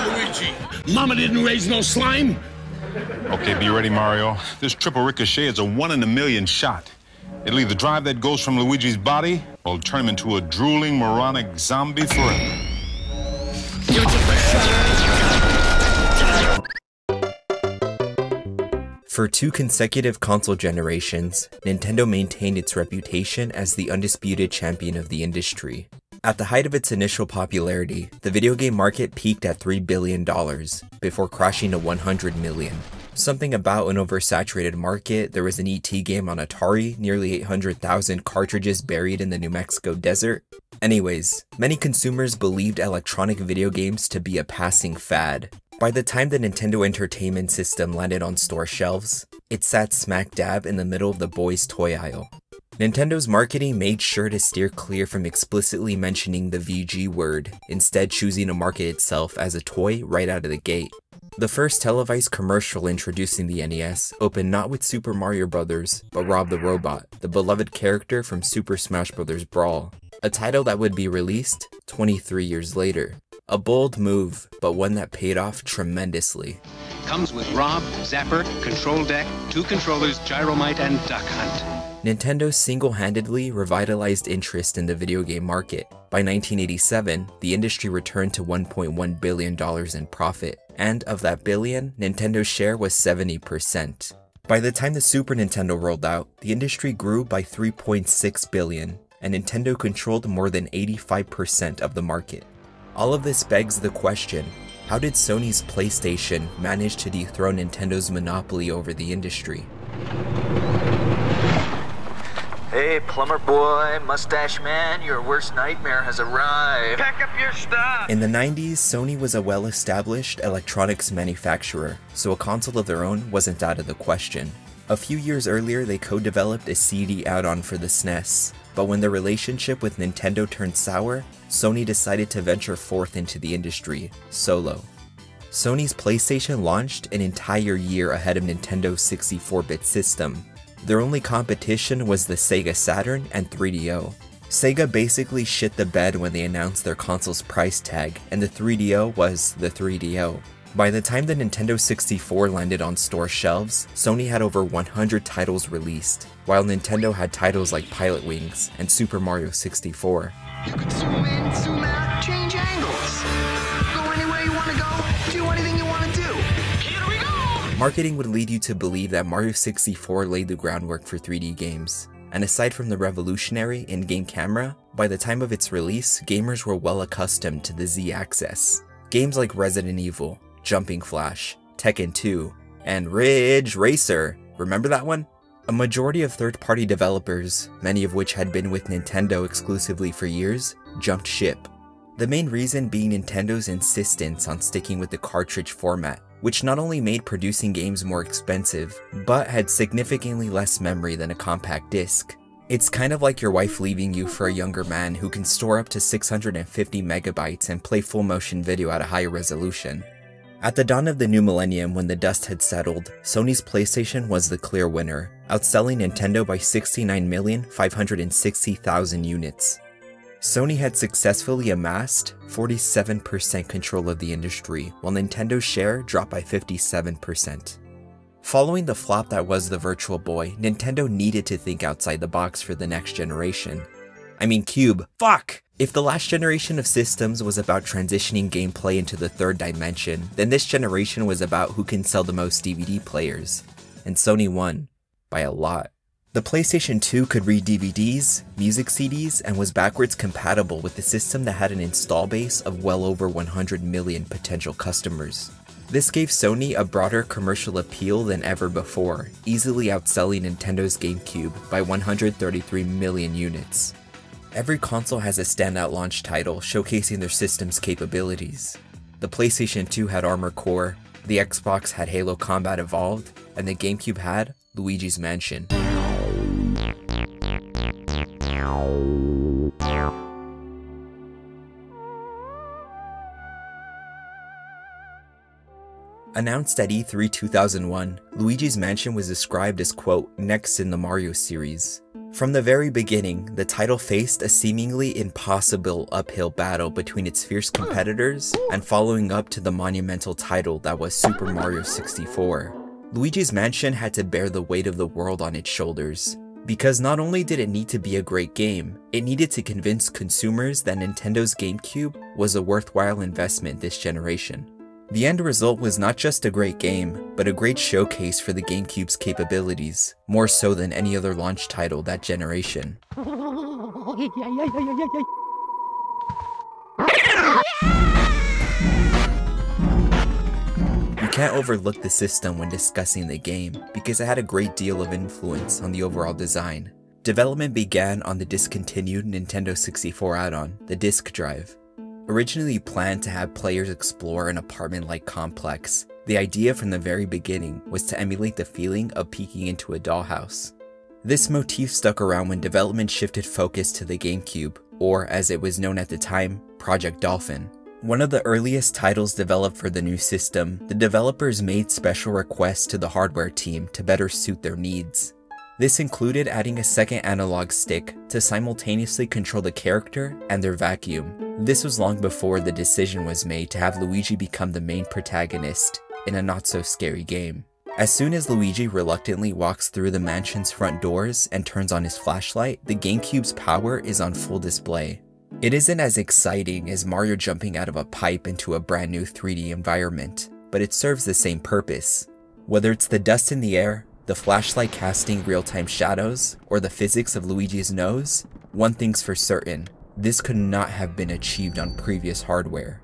Luigi, Mama didn't raise no slime. Okay, be ready, Mario. This triple ricochet is a 1 in a million shot. It'll either drive that ghost from Luigi's body, or it'll turn him into a drooling, moronic zombie forever. For 2 consecutive console generations, Nintendo maintained its reputation as the undisputed champion of the industry. At the height of its initial popularity, the video game market peaked at $3 billion, before crashing to $100 million. Something about an oversaturated market, there was an ET game on Atari, nearly 800,000 cartridges buried in the New Mexico desert. Anyways, many consumers believed electronic video games to be a passing fad. By the time the Nintendo Entertainment System landed on store shelves, it sat smack dab in the middle of the boys' toy aisle. Nintendo's marketing made sure to steer clear from explicitly mentioning the VG word, instead choosing to market itself as a toy right out of the gate. The first televised commercial introducing the NES opened not with Super Mario Bros., but Rob the Robot, the beloved character from Super Smash Bros. Brawl, a title that would be released 23 years later. A bold move, but one that paid off tremendously. Comes with Rob, Zapper, Control Deck, 2 controllers, Gyromite, and Duck Hunt. Nintendo single-handedly revitalized interest in the video game market. By 1987, the industry returned to $1.1 billion in profit, and of that billion, Nintendo's share was 70%. By the time the Super Nintendo rolled out, the industry grew by $3.6 billion, and Nintendo controlled more than 85% of the market. All of this begs the question, how did Sony's PlayStation manage to dethrone Nintendo's monopoly over the industry? Hey, plumber boy, mustache man, your worst nightmare has arrived. Pack up your stuff! In the 90s, Sony was a well-established electronics manufacturer, so a console of their own wasn't out of the question. A few years earlier, they co-developed a CD add-on for the SNES, but when the relationship with Nintendo turned sour, Sony decided to venture forth into the industry, solo. Sony's PlayStation launched an entire year ahead of Nintendo's 64-bit system. Their only competition was the Sega Saturn and 3DO. Sega basically shit the bed when they announced their console's price tag, and the 3DO was the 3DO. By the time the Nintendo 64 landed on store shelves, Sony had over 100 titles released, while Nintendo had titles like Pilot Wings and Super Mario 64. You can zoom in, zoom out, change angles. Go anywhere you want to go, do anything you want to do. Here we go! Marketing would lead you to believe that Mario 64 laid the groundwork for 3D games. And aside from the revolutionary in-game camera, by the time of its release, gamers were well accustomed to the Z-axis. Games like Resident Evil, Jumping Flash, Tekken 2, and Ridge Racer, remember that one? A majority of third-party developers, many of which had been with Nintendo exclusively for years, jumped ship. The main reason being Nintendo's insistence on sticking with the cartridge format, which not only made producing games more expensive, but had significantly less memory than a compact disc. It's kind of like your wife leaving you for a younger man who can store up to 650 megabytes and play full motion video at a higher resolution. At the dawn of the new millennium, when the dust had settled, Sony's PlayStation was the clear winner, outselling Nintendo by 69,560,000 units. Sony had successfully amassed 47% control of the industry, while Nintendo's share dropped by 57%. Following the flop that was the Virtual Boy, Nintendo needed to think outside the box for the next generation. I mean Cube, fuck! If the last generation of systems was about transitioning gameplay into the third dimension, then this generation was about who can sell the most DVD players. And Sony won. By a lot. The PlayStation 2 could read DVDs, music CDs, and was backwards compatible with a system that had an install base of well over 100 million potential customers. This gave Sony a broader commercial appeal than ever before, easily outselling Nintendo's GameCube by 133 million units. Every console has a standout launch title showcasing their system's capabilities. The PlayStation 2 had Armored Core, the Xbox had Halo Combat Evolved, and the GameCube had Luigi's Mansion. Announced at E3 2001, Luigi's Mansion was described as, quote, next in the Mario series. From the very beginning, the title faced a seemingly impossible uphill battle between its fierce competitors and following up to the monumental title that was Super Mario 64. Luigi's Mansion had to bear the weight of the world on its shoulders, because not only did it need to be a great game, it needed to convince consumers that Nintendo's GameCube was a worthwhile investment this generation. The end result was not just a great game, but a great showcase for the GameCube's capabilities, more so than any other launch title that generation. You can't overlook the system when discussing the game, because it had a great deal of influence on the overall design. Development began on the discontinued Nintendo 64 add-on, the disk drive. Originally planned to have players explore an apartment-like complex, the idea from the very beginning was to emulate the feeling of peeking into a dollhouse. This motif stuck around when development shifted focus to the GameCube, or as it was known at the time, Project Dolphin. One of the earliest titles developed for the new system, the developers made special requests to the hardware team to better suit their needs. This included adding a second analog stick to simultaneously control the character and their vacuum. This was long before the decision was made to have Luigi become the main protagonist in a not-so-scary game. As soon as Luigi reluctantly walks through the mansion's front doors and turns on his flashlight, the GameCube's power is on full display. It isn't as exciting as Mario jumping out of a pipe into a brand new 3D environment, but it serves the same purpose. Whether it's the dust in the air, the flashlight casting real-time shadows, or the physics of Luigi's nose, one thing's for certain, this could not have been achieved on previous hardware.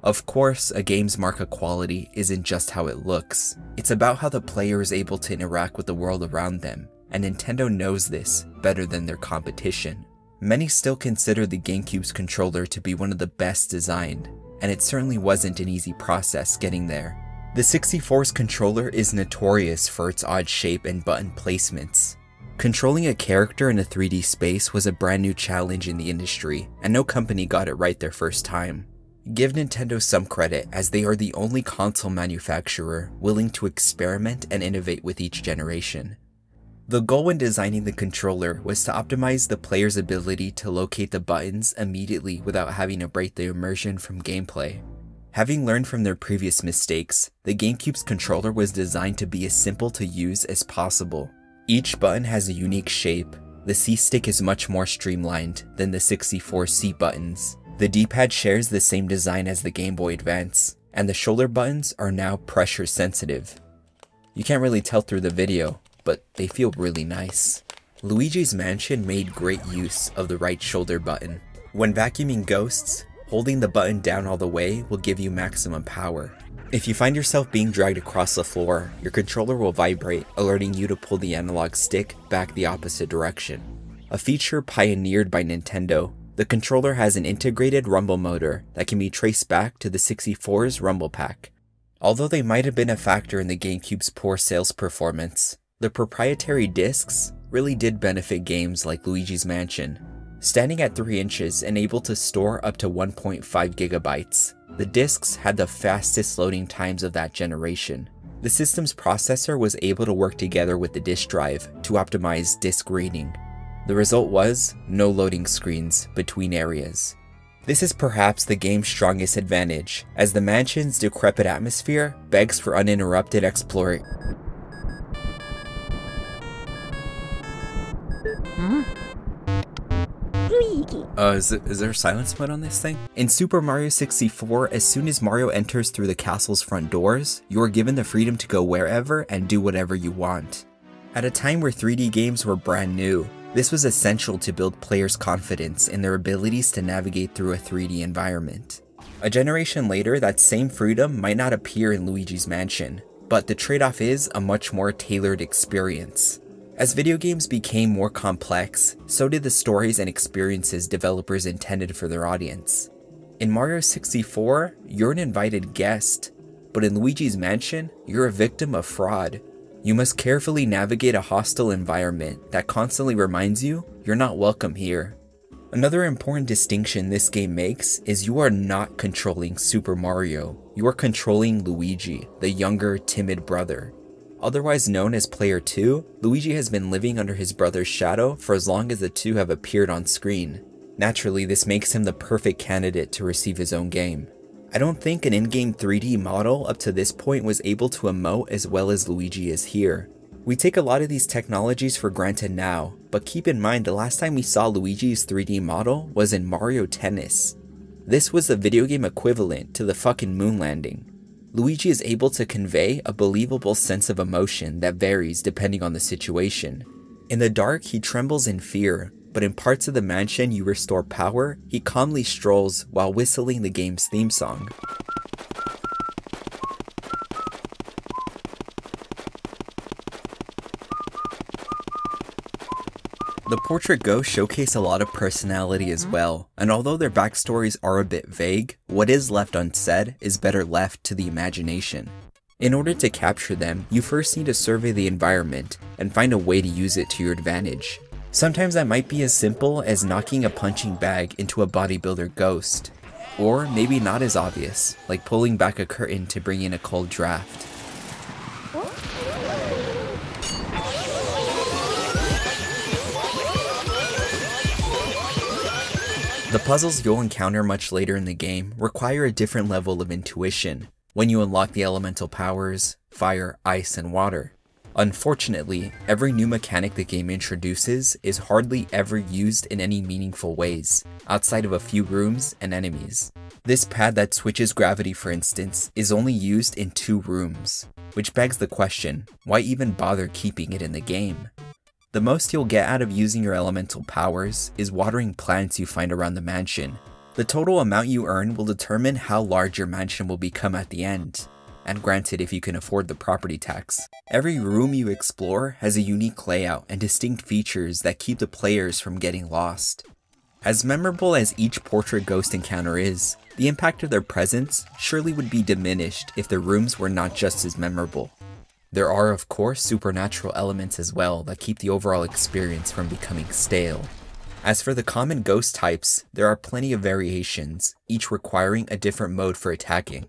Of course, a game's mark of quality isn't just how it looks, it's about how the player is able to interact with the world around them, and Nintendo knows this better than their competition. Many still consider the GameCube's controller to be one of the best designed, and it certainly wasn't an easy process getting there. The 64's controller is notorious for its odd shape and button placements. Controlling a character in a 3D space was a brand new challenge in the industry, and no company got it right their first time. Give Nintendo some credit, as they are the only console manufacturer willing to experiment and innovate with each generation. The goal when designing the controller was to optimize the player's ability to locate the buttons immediately without having to break the immersion from gameplay. Having learned from their previous mistakes, the GameCube's controller was designed to be as simple to use as possible. Each button has a unique shape. The C-stick is much more streamlined than the 64's C buttons. The D-pad shares the same design as the Game Boy Advance, and the shoulder buttons are now pressure sensitive. You can't really tell through the video, but they feel really nice. Luigi's Mansion made great use of the right shoulder button. When vacuuming ghosts, holding the button down all the way will give you maximum power. If you find yourself being dragged across the floor, your controller will vibrate, alerting you to pull the analog stick back the opposite direction. A feature pioneered by Nintendo, the controller has an integrated rumble motor that can be traced back to the 64's rumble pack. Although they might have been a factor in the GameCube's poor sales performance, the proprietary discs really did benefit games like Luigi's Mansion. Standing at 3 inches and able to store up to 1.5 gigabytes, the discs had the fastest loading times of that generation. The system's processor was able to work together with the disk drive to optimize disk reading. The result was no loading screens between areas. This is perhaps the game's strongest advantage, as the mansion's decrepit atmosphere begs for uninterrupted exploration. Is there silence mode on this thing? In Super Mario 64, as soon as Mario enters through the castle's front doors, you are given the freedom to go wherever and do whatever you want. At a time where 3D games were brand new, this was essential to build players' confidence in their abilities to navigate through a 3D environment. A generation later, that same freedom might not appear in Luigi's Mansion, but the trade-off is a much more tailored experience. As video games became more complex, so did the stories and experiences developers intended for their audience. In Mario 64, you're an invited guest, but in Luigi's Mansion, you're a victim of fraud. You must carefully navigate a hostile environment that constantly reminds you you're not welcome here. Another important distinction this game makes is you are not controlling Super Mario. You are controlling Luigi, the younger, timid brother. Otherwise known as Player 2, Luigi has been living under his brother's shadow for as long as the two have appeared on screen. Naturally, this makes him the perfect candidate to receive his own game. I don't think an in-game 3D model up to this point was able to emote as well as Luigi is here. We take a lot of these technologies for granted now, but keep in mind the last time we saw Luigi's 3D model was in Mario Tennis. This was the video game equivalent to the fucking moon landing. Luigi is able to convey a believable sense of emotion that varies depending on the situation. In the dark, he trembles in fear, but in parts of the mansion you restore power, he calmly strolls while whistling the game's theme song. The portrait ghosts showcase a lot of personality as well, and although their backstories are a bit vague, what is left unsaid is better left to the imagination. In order to capture them, you first need to survey the environment and find a way to use it to your advantage. Sometimes that might be as simple as knocking a punching bag into a bodybuilder ghost, or maybe not as obvious, like pulling back a curtain to bring in a cold draft. The puzzles you'll encounter much later in the game require a different level of intuition when you unlock the elemental powers, fire, ice, and water. Unfortunately, every new mechanic the game introduces is hardly ever used in any meaningful ways, outside of a few rooms and enemies. This pad that switches gravity, for instance, is only used in 2 rooms, which begs the question, why even bother keeping it in the game? The most you'll get out of using your elemental powers is watering plants you find around the mansion. The total amount you earn will determine how large your mansion will become at the end, and granted if you can afford the property tax. Every room you explore has a unique layout and distinct features that keep the players from getting lost. As memorable as each portrait ghost encounter is, the impact of their presence surely would be diminished if the rooms were not just as memorable. There are, of course, supernatural elements as well that keep the overall experience from becoming stale. As for the common ghost types, there are plenty of variations, each requiring a different mode for attacking.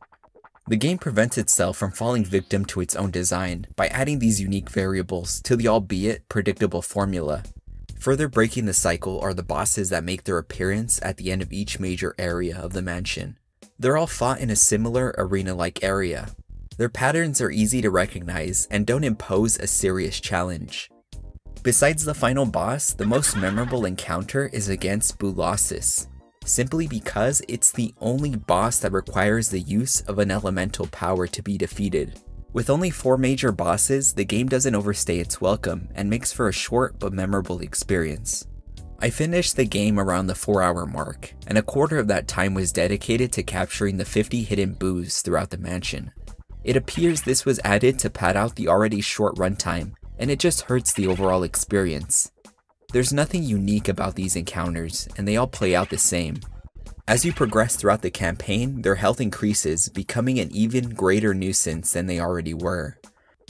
The game prevents itself from falling victim to its own design by adding these unique variables to the albeit predictable formula. Further breaking the cycle are the bosses that make their appearance at the end of each major area of the mansion. They're all fought in a similar arena-like area. Their patterns are easy to recognize and don't impose a serious challenge. Besides the final boss, the most memorable encounter is against Boolossus, simply because it's the only boss that requires the use of an elemental power to be defeated. With only 4 major bosses, the game doesn't overstay its welcome and makes for a short but memorable experience. I finished the game around the 4-hour mark, and a quarter of that time was dedicated to capturing the 50 hidden boos throughout the mansion. It appears this was added to pad out the already short runtime, and it just hurts the overall experience. There's nothing unique about these encounters, and they all play out the same. As you progress throughout the campaign, their health increases, becoming an even greater nuisance than they already were.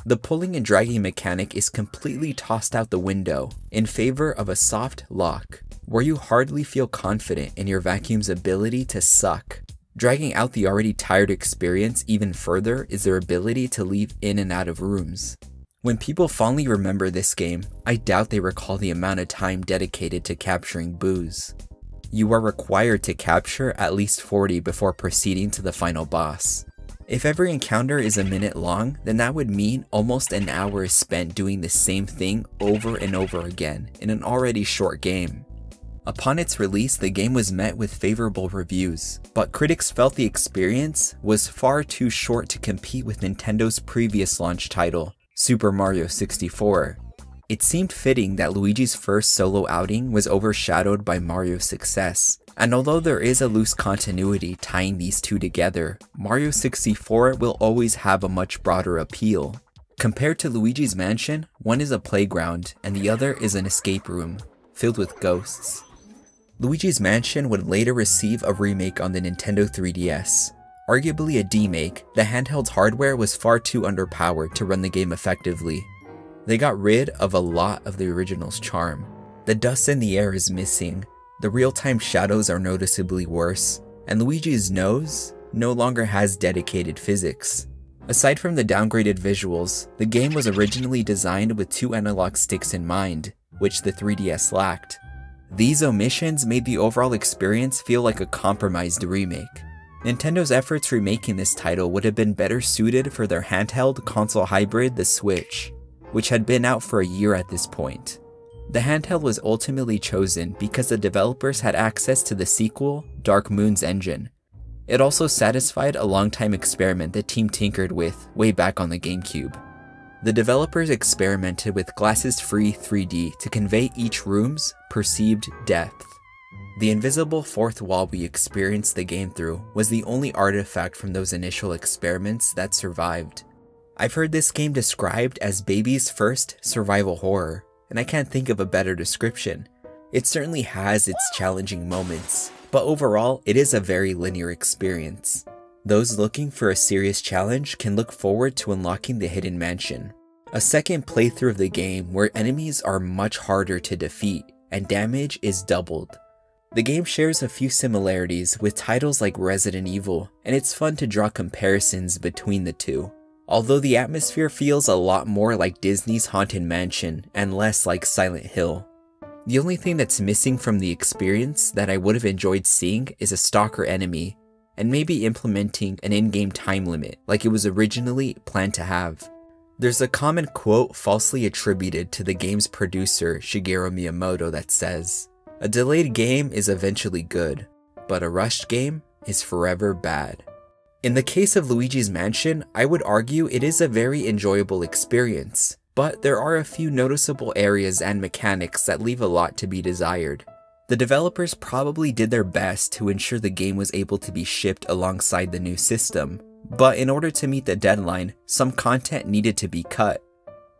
The pulling and dragging mechanic is completely tossed out the window in favor of a soft lock, where you hardly feel confident in your vacuum's ability to suck. Dragging out the already tired experience even further is their ability to leave in and out of rooms. When people fondly remember this game, I doubt they recall the amount of time dedicated to capturing boos. You are required to capture at least 40 before proceeding to the final boss. If every encounter is a minute long, then that would mean almost an hour is spent doing the same thing over and over again in an already short game. Upon its release, the game was met with favorable reviews, but critics felt the experience was far too short to compete with Nintendo's previous launch title, Super Mario 64. It seemed fitting that Luigi's first solo outing was overshadowed by Mario's success, and although there is a loose continuity tying these two together, Mario 64 will always have a much broader appeal. Compared to Luigi's Mansion, one is a playground and the other is an escape room, filled with ghosts. Luigi's Mansion would later receive a remake on the Nintendo 3DS. Arguably a D-make, the handheld's hardware was far too underpowered to run the game effectively. They got rid of a lot of the original's charm. The dust in the air is missing, the real-time shadows are noticeably worse, and Luigi's nose no longer has dedicated physics. Aside from the downgraded visuals, the game was originally designed with 2 analog sticks in mind, which the 3DS lacked. These omissions made the overall experience feel like a compromised remake. Nintendo's efforts remaking this title would have been better suited for their handheld console hybrid, the Switch, which had been out for a year at this point. The handheld was ultimately chosen because the developers had access to the sequel, Dark Moon's engine. It also satisfied a long-time experiment the team tinkered with way back on the GameCube. The developers experimented with glasses-free 3D to convey each room's perceived depth. The invisible fourth wall we experienced the game through was the only artifact from those initial experiments that survived. I've heard this game described as baby's first survival horror, and I can't think of a better description. It certainly has its challenging moments, but overall it is a very linear experience. Those looking for a serious challenge can look forward to unlocking the Hidden Mansion, a second playthrough of the game where enemies are much harder to defeat and damage is doubled. The game shares a few similarities with titles like Resident Evil, and it's fun to draw comparisons between the two. Although the atmosphere feels a lot more like Disney's Haunted Mansion and less like Silent Hill. The only thing that's missing from the experience that I would have enjoyed seeing is a stalker enemy, and maybe implementing an in-game time limit like it was originally planned to have. There's a common quote falsely attributed to the game's producer Shigeru Miyamoto that says, "A delayed game is eventually good, but a rushed game is forever bad." In the case of Luigi's Mansion, I would argue it is a very enjoyable experience, but there are a few noticeable areas and mechanics that leave a lot to be desired. The developers probably did their best to ensure the game was able to be shipped alongside the new system, but in order to meet the deadline, some content needed to be cut.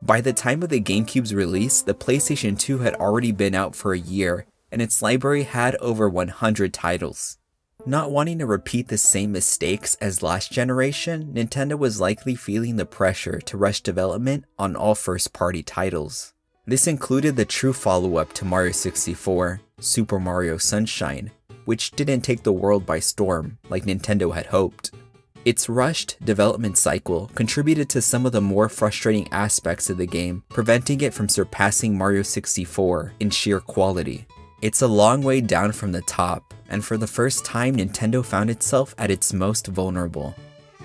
By the time of the GameCube's release, the PlayStation 2 had already been out for a year, and its library had over 100 titles. Not wanting to repeat the same mistakes as last generation, Nintendo was likely feeling the pressure to rush development on all first-party titles. This included the true follow-up to Mario 64, Super Mario Sunshine, which didn't take the world by storm like Nintendo had hoped. Its rushed development cycle contributed to some of the more frustrating aspects of the game, preventing it from surpassing Mario 64 in sheer quality. It's a long way down from the top, and for the first time Nintendo found itself at its most vulnerable.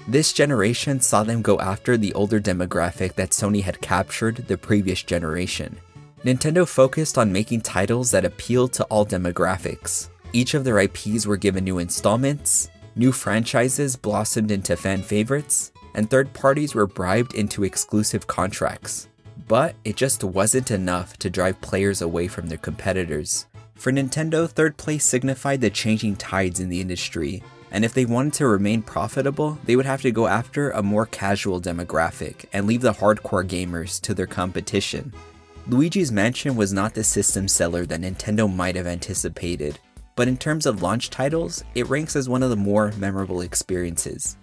This generation saw them go after the older demographic that Sony had captured the previous generation. Nintendo focused on making titles that appealed to all demographics. Each of their IPs were given new installments, new franchises blossomed into fan favorites, and third parties were bribed into exclusive contracts. But it just wasn't enough to drive players away from their competitors. For Nintendo, third place signified the changing tides in the industry, and if they wanted to remain profitable, they would have to go after a more casual demographic and leave the hardcore gamers to their competition. Luigi's Mansion was not the system seller that Nintendo might have anticipated, but in terms of launch titles, it ranks as one of the more memorable experiences.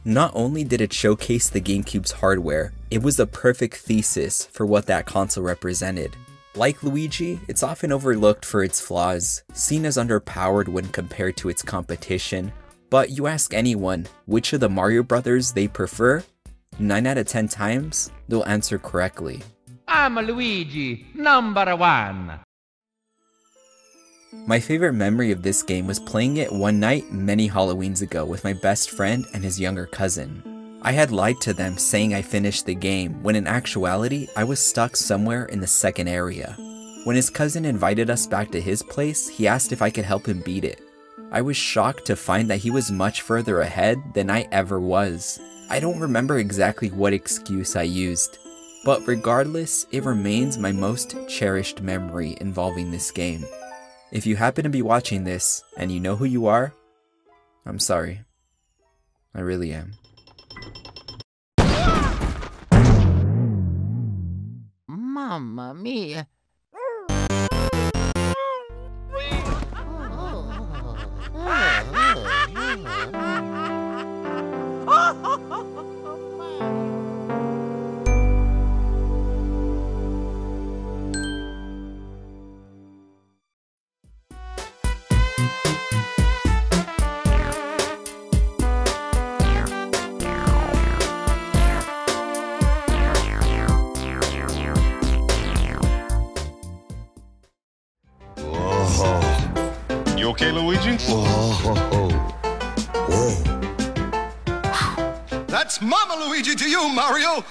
Not only did it showcase the GameCube's hardware, it was the perfect thesis for what that console represented. Like Luigi, it's often overlooked for its flaws, seen as underpowered when compared to its competition, but you ask anyone which of the Mario brothers they prefer, 9 out of 10 times, they'll answer correctly. I'm Luigi, #1. My favorite memory of this game was playing it one night many Halloweens ago with my best friend and his younger cousin. I had lied to them saying I finished the game, when in actuality, I was stuck somewhere in the second area. When his cousin invited us back to his place, he asked if I could help him beat it. I was shocked to find that he was much further ahead than I ever was. I don't remember exactly what excuse I used, but regardless, it remains my most cherished memory involving this game. If you happen to be watching this, and you know who you are, I'm sorry. I really am. Mamma mia. okay, Luigi? That's Mama Luigi to you, Mario.